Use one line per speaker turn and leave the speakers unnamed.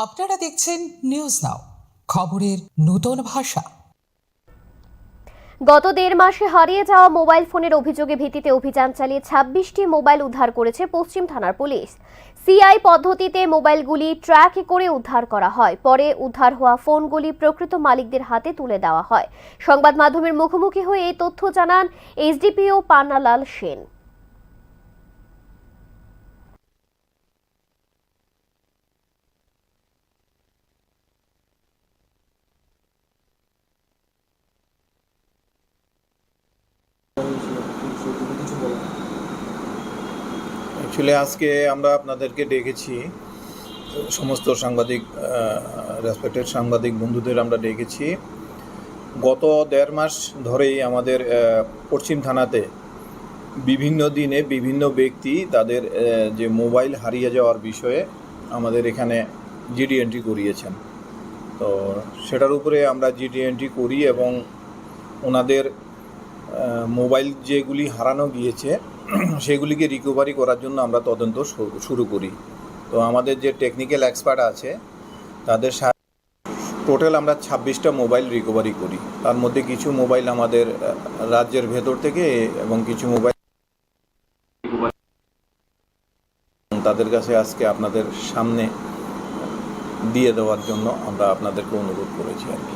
আপনারা দেখছেন news now, খবরের নতুন ভাষা।
গত 1.5 মাসে হারিয়ে যাওয়া মোবাইল ফোনের অভিযোগে ভিত্তিতে অভিযান চালিয়ে 26টি মোবাইল উদ্ধার করেছে পশ্চিম থানার পুলিশ। সিআই পদ্ধতিতে মোবাইলগুলি ট্র্যাক করে উদ্ধার করা হয়। পরে উদ্ধার হওয়া ফোনগুলি প্রকৃত মালিকদের হাতে তুলে দেওয়া হয়। সংবাদ মাধ্যমের মুখোমুখি হয়ে এই তথ্য জানান এসডিপিও পান্নালাল সেন।
অ্যাকচুয়ালি আজকে আমরা আপনাদেরকে ডেকেছি, সমস্ত রেসপেক্টেড সাংবাদিক বন্ধুদের আমরা ডেকেছি। গত 1.5 মাস ধরেই আমাদের পশ্চিম থানাতে বিভিন্ন দিনে বিভিন্ন ব্যক্তি তাদের যে মোবাইল হারিয়ে যাওয়ার বিষয়ে আমাদের এখানে জিডি এন্ট্রি করিয়েছেন। তো সেটার উপরে আমরা জিডি এন্ট্রি করি এবং ওনাদের মোবাইল যেগুলি হারানো গিয়েছে সেগুলিকে রিকভারি করার জন্য আমরা তদন্ত শুরু করি। তো আমাদের যে টেকনিক্যাল এক্সপার্ট আছে তাদের টোটাল আমরা 26টা মোবাইল রিকভারি করি। তার মধ্যে কিছু মোবাইল আমাদের রাজ্যের ভেতর থেকে এবং কিছু মোবাইল তাদের কাছে আজকে আপনাদের সামনে দিয়ে দেওয়ার জন্য আমরা আপনাদেরকে অনুরোধ করেছি আর কি।